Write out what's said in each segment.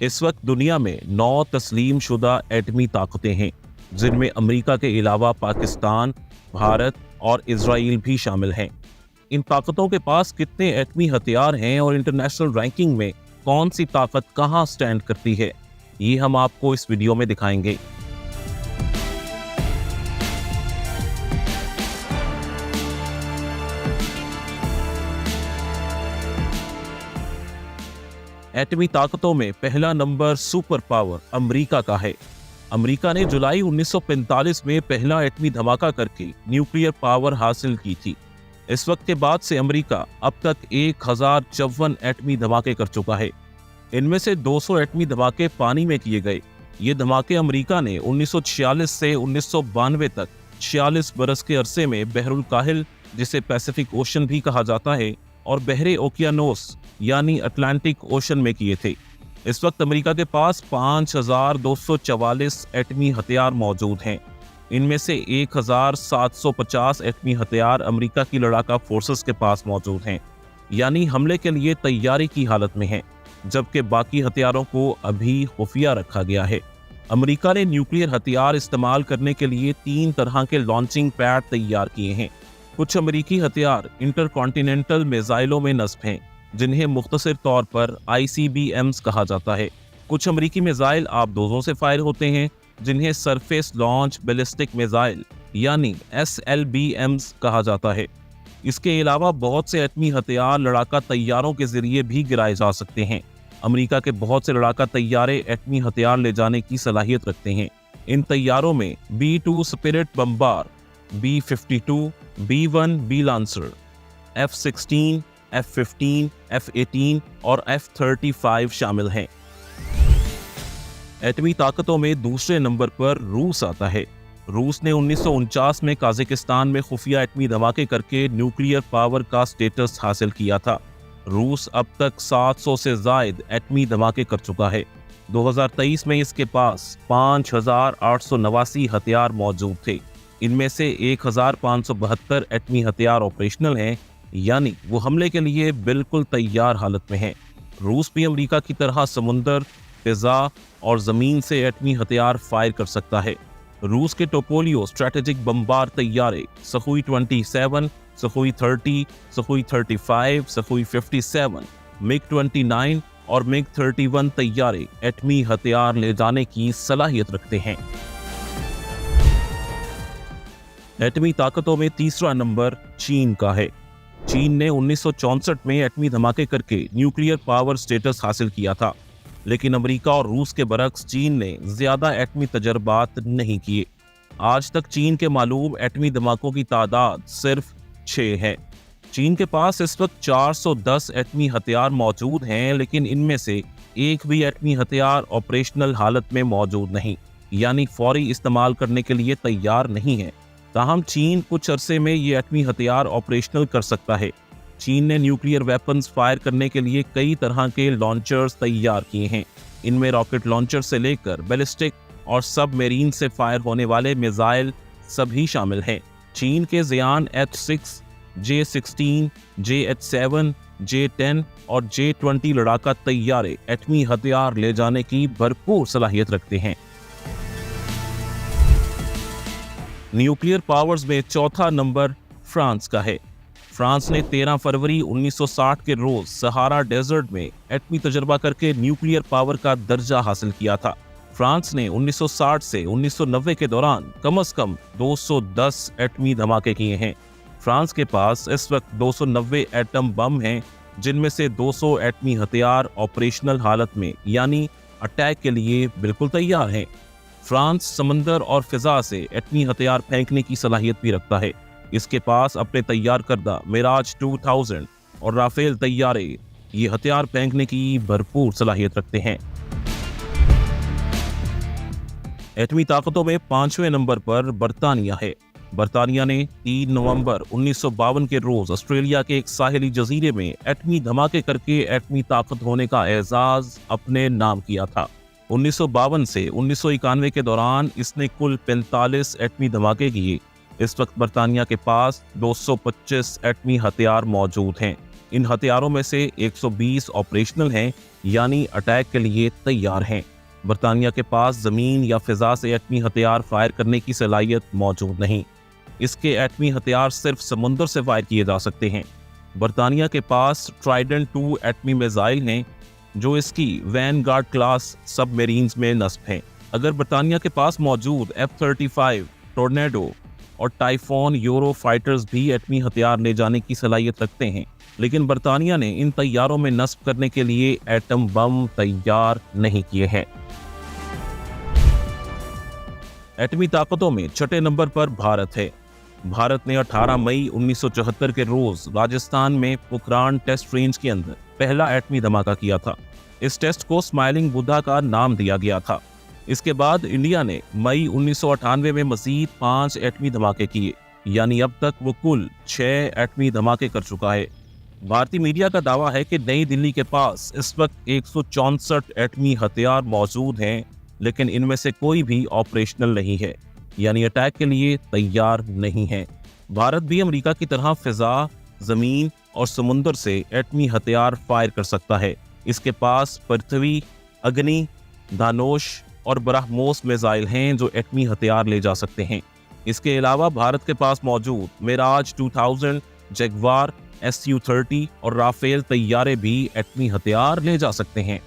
इस वक्त दुनिया में 9 तस्लीम शुदा एटमी ताकतें हैं, जिनमें अमेरिका के अलावा पाकिस्तान, भारत और इजराइल भी शामिल हैं। इन ताकतों के पास कितने एटमी हथियार हैं और इंटरनेशनल रैंकिंग में कौन सी ताकत कहां स्टैंड करती है, ये हम आपको इस वीडियो में दिखाएंगे। एटमी ताकतों में पहला नंबर सुपर पावर अमेरिका का है। अमेरिका ने जुलाई 1945 में पहला एटमी धमाका करके न्यूक्लियर पावर हासिल की थी। इस वक्त के बाद से अमेरिका अब तक 1054 एटमी धमाके कर चुका है। इनमें से 200 एटमी धमाके पानी में किए गए। ये धमाके अमेरिका ने 1946 से 1992 तक 46 बरस के अरसे में बहरुल काहिल, जिसे पैसिफिक ओशन भी कहा जाता है, और बहरे ओकियानोस यानी अटलांटिक ओशन में किए थे। इस वक्त अमेरिका के पास 5244 एटमी हथियार मौजूद हैं। इनमें से 1750 एटमी हथियार अमेरिका की लड़ाका फोर्सेस के पास मौजूद हैं, यानी हमले के लिए तैयारी की हालत में हैं, जबकि बाकी हथियारों को अभी खुफिया रखा गया है। अमेरिका ने न्यूक्लियर हथियार इस्तेमाल करने के लिए 3 तरह के लॉन्चिंग पैड तैयार किए हैं। कुछ अमेरिकी हथियार इंटरकॉन्टिनेंटल मिसाइलों में नस्ब हैं, जिन्हें मुख्तसर तौर पर ICBMs कहा जाता है। कुछ अमेरिकी मिसाइल आबदोजों से फायर होते हैं, जिन्हें सरफेस लॉन्च बैलिस्टिक मिसाइल यानी SLBMs कहा जाता है। इसके अलावा बहुत से एटमी हथियार लड़ाका तैयारों के जरिए भी गिराए जा सकते हैं। अमेरिका के बहुत से लड़ाका तैयारे एटमी हथियार ले जाने की सलाहियत रखते हैं। इन तैयारों में B-2 spirit bomber, B-52, B-1 B lancer, F-16, F-15, F-18 और F-35 शामिल हैं। एटमी ताकतों में दूसरे नंबर पर रूस आता है। रूस ने 1949 में काजाकिस्तान में खुफिया एटमी धमाके करके न्यूक्लियर पावर का स्टेटस हासिल किया था। रूस अब तक 700 से ज़ायद एटमी धमाके कर चुका है। 2023 में इसके पास 5889 हथियार मौजूद थे। इनमें से 1572 एटमी हथियार ऑपरेशनल हैं, यानी वो हमले के लिए बिल्कुल तैयार हालत में है। रूस भी अमेरिका की तरह समुंदर, फिजा और जमीन से एटमी हथियार फायर कर सकता है। रूस के टोपोलियो स्ट्रेटेजिक बम्बार तैयारे सखोई 27, सखोई 30, सखोई 35, सखोई 57, MiG-29 और MiG-31 तैयारे एटमी हथियार ले जाने की सलाहियत रखते हैं। एटमी ताकतों में तीसरा नंबर चीन का है। चीन ने 1964 में एटमी धमाके करके न्यूक्लियर पावर स्टेटस हासिल किया था, लेकिन अमेरिका और रूस के बरक्स चीन ने ज्यादा एटमी तजर्बात नहीं किए। आज तक चीन के मालूम एटमी धमाकों की तादाद सिर्फ 6 है। चीन के पास इस वक्त 410 एटमी हथियार मौजूद हैं, लेकिन इनमें से एक भी एटमी हथियार ऑपरेशनल हालत में मौजूद नहीं, यानी फौरी इस्तेमाल करने के लिए तैयार नहीं है। ताहम चीन कुछ अरसे में ये एटमी हथियार ऑपरेशनल कर सकता है। चीन ने न्यूक्लियर वेपन्स फायर करने के लिए कई तरह के लॉन्चर्स तैयार किए हैं। इनमें रॉकेट लॉन्चर से लेकर बैलिस्टिक और सबमरीन से फायर होने वाले मिसाइल सभी शामिल हैं। चीन के ज़ियान H-6, J-16, J-7, J-10 और J-20 लड़ाका तैयारे एटमी हथियार ले जाने की भरपूर सलाहियत रखते हैं। न्यूक्लियर पावर्स में चौथा नंबर फ्रांस का है। फ्रांस ने 13 फरवरी 1960 के रोज सहारा डेजर्ट में एटमी तजर्बा करके न्यूक्लियर पावर का दर्जा हासिल किया था। फ्रांस ने 1960 से 1990 के दौरान कम से कम 210 एटमी धमाके किए हैं। फ्रांस के पास इस वक्त 290 एटम बम हैं, जिनमें से 200 एटमी हथियार ऑपरेशनल हालत में यानी अटैक के लिए बिल्कुल तैयार हैं। फ्रांस समंदर और फिजा से एटमी हथियार फेंकने की सलाहियत भी रखता है। इसके पास अपने तैयार करदा मिराज 2000 और राफेल तैयारे ये हथियार फेंकने की भरपूर सलाहियत रखते हैं। एटमी ताकतों में 5वें नंबर पर बरतानिया है। बरतानिया ने 3 नवंबर 1952 के रोज ऑस्ट्रेलिया के एक साहिली जजीरे में एटमी धमाके करके एटमी ताकत होने का एजाज अपने नाम किया था। 1952 से 1991 के दौरान इसने कुल 45 एटमी धमाके किए। इस वक्त बरतानिया के पास 225 एटमी हथियार मौजूद हैं। इन हथियारों में से 120 ऑपरेशनल हैं, यानी अटैक के लिए तैयार हैं। बरतानिया के पास ज़मीन या फिजा से एटमी हथियार फायर करने की सलाहियत मौजूद नहीं। इसके एटमी हथियार सिर्फ समुंदर से फायर किए जा सकते हैं। बरतानिया के पास ट्राइडेंट 2 एटमी मिसाइल हैं जो इसकी वैनगार्ड क्लास सबमरीन्स में नस्ब हैं। अगर बरतानिया के पास मौजूद F-35 टोर्नेडो और टाइफोन यूरो फाइटर्स भी एटमी हथियार ले जाने की सलाहियत रखते हैं, लेकिन बरतानिया ने इन तैयारों में नस्ब करने के लिए एटम बम तैयार नहीं किए हैं। एटमी ताकतों में छठे नंबर पर भारत है। भारत ने 18 मई 1974 के रोज राजस्थान में पोखरान टेस्ट रेंज के अंदर पहला एटमी धमाका किया था। इस टेस्ट को स्माइलिंग बुद्धा का नाम दिया गया था। इसके बाद इंडिया ने मई 1998 में मजीद 5 एटमी धमाके किए, यानी अब तक वो कुल 6 एटमी धमाके कर चुका है। भारतीय मीडिया का दावा है कि नई दिल्ली के पास इस वक्त 164 एटमी हथियार मौजूद हैं, लेकिन इनमें से कोई भी ऑपरेशनल नहीं है, यानी अटैक के लिए तैयार नहीं है। भारत भी अमेरिका की तरह फिजा, जमीन और समुंदर से एटमी हथियार फायर कर सकता है। इसके पास पृथ्वी, अग्नि, धानुष और ब्रह्मोस मिसाइल हैं जो एटमी हथियार ले जा सकते हैं। इसके अलावा भारत के पास मौजूद मिराज 2000, जगवार, Su-30 और राफेल तैयारे भी एटमी हथियार ले जा सकते हैं।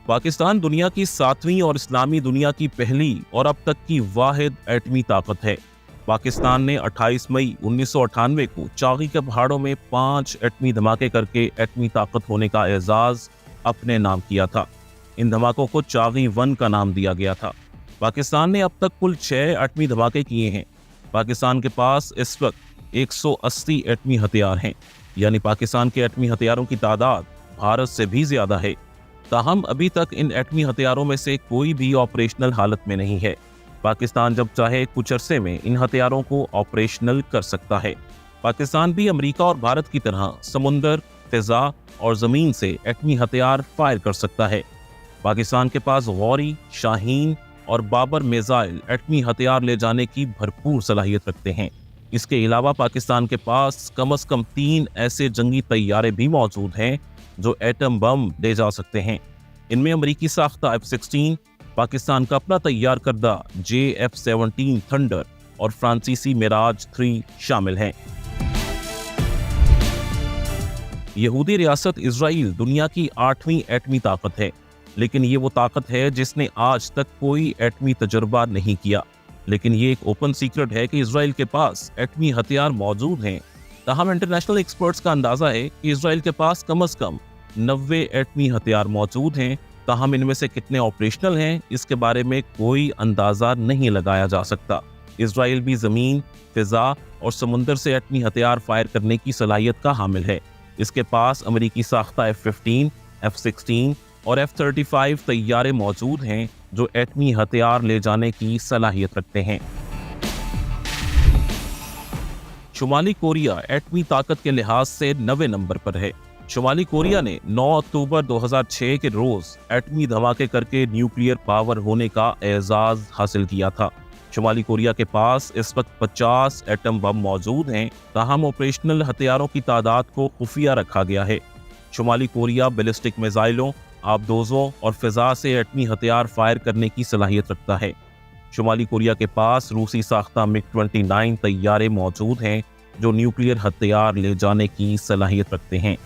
पाकिस्तान दुनिया की 7वीं और इस्लामी दुनिया की पहली और अब तक की वाहिद एटमी ताकत है। पाकिस्तान ने 28 मई 1998 को चागी के पहाड़ों में 5 एटमी धमाके करके एटमी ताकत होने का एजाज अपने नाम किया था। इन धमाकों को चागी 1 का नाम दिया गया था। पाकिस्तान ने अब तक कुल 6 एटमी धमाके किए हैं। पाकिस्तान के पास इस वक्त 180 एटमी हथियार हैं, यानी पाकिस्तान के एटमी हथियारों की तादाद भारत से भी ज्यादा है। ताहम अभी तक इन एटमी हथियारों में से कोई भी ऑपरेशनल हालत में नहीं है। पाकिस्तान जब चाहे कुछ अरसे में इन हथियारों को ऑपरेशनल कर सकता है। पाकिस्तान भी अमेरिका और भारत की तरह समुंदर, फिजा और जमीन से एटमी हथियार फायर कर सकता है। पाकिस्तान के पास गौरी, शाहीन और बाबर मिसाइल एटमी हथियार ले जाने की भरपूर सलाहियत रखते हैं। इसके अलावा पाकिस्तान के पास कम से कम 3 ऐसे जंगी तैयारे भी मौजूद हैं जो एटम बम ले जा सकते हैं। इनमें अमेरिकी साख्ता F-16, पाकिस्तान का अपना तैयार करदा JF-17 थंडर और फ्रांसीसी मिराज 3 शामिल हैं। यहूदी रियासत इजराइल दुनिया की 8वीं एटमी ताकत है, लेकिन ये वो ताकत है जिसने आज तक कोई एटमी तजुर्बा नहीं किया। लेकिन ये एक ओपन सीक्रेट है कि इजराइल के पास एटमी हथियार मौजूद हैं। ताहम इंटरनेशनल एक्सपर्ट्स का अंदाजा है कि इजराइल के पास कम से कम 90 एटमी हथियार मौजूद हैं। ताहम इनमें से कितने ऑपरेशनल हैं, इसके बारे में कोई अंदाजा नहीं लगाया जा सकता। इजराइल भी जमीन, फिजा और समुंदर से एटमी हथियार फायर करने की सलाहियत का हामिल है। इसके पास अमेरिकी साख्ता F-15, F-16 और F-35 तैयारे मौजूद हैं जो एटमी हथियार ले जाने की सलाहियत रखते हैं। शुमाली कोरिया एटमी ताकत के लिहाज से 9वें नंबर पर है। शुमाली कोरिया ने 9 अक्टूबर 2006 के रोज एटमी धमाके करके न्यूक्लियर पावर होने का एजाज हासिल किया था। शुमाली कोरिया के पास इस वक्त 50 एटम बम मौजूद हैं। ताहम ऑपरेशनल हथियारों की तादाद को खुफिया रखा गया है। शुमाली कोरिया बैलिस्टिक मिसाइलों, आबदोजों और फिजा से एटमी हथियार फायर करने की सलाहियत रखता है। शुमाली कोरिया के पास रूसी साख्ता MiG-29 तैयारे मौजूद हैं जो न्यूक्लियर हथियार ले जाने की सलाहियत रखते हैं।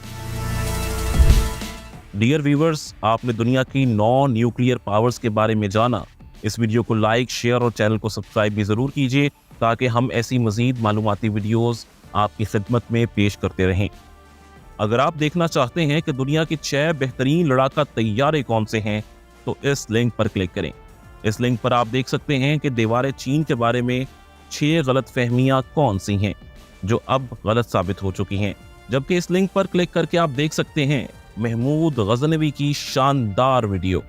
डियर व्यूअर्स, आपने दुनिया की 9 न्यूक्लियर पावर्स के बारे में जाना। इस वीडियो को लाइक, शेयर और चैनल को सब्सक्राइब भी ज़रूर कीजिए ताकि हम ऐसी मज़ीद मालूमाती वीडियोज़ आपकी खिदमत में पेश करते रहें। अगर आप देखना चाहते हैं कि दुनिया के 6 बेहतरीन लड़ाका तैयारे कौन से हैं, तो इस लिंक पर क्लिक करें। इस लिंक पर आप देख सकते हैं कि दीवार चीन के बारे में 6 गलत फहमियाँ कौन सी हैं जो अब गलत साबित हो चुकी हैं। जबकि इस लिंक पर क्लिक करके आप देख सकते हैं महमूद गजनवी की शानदार वीडियो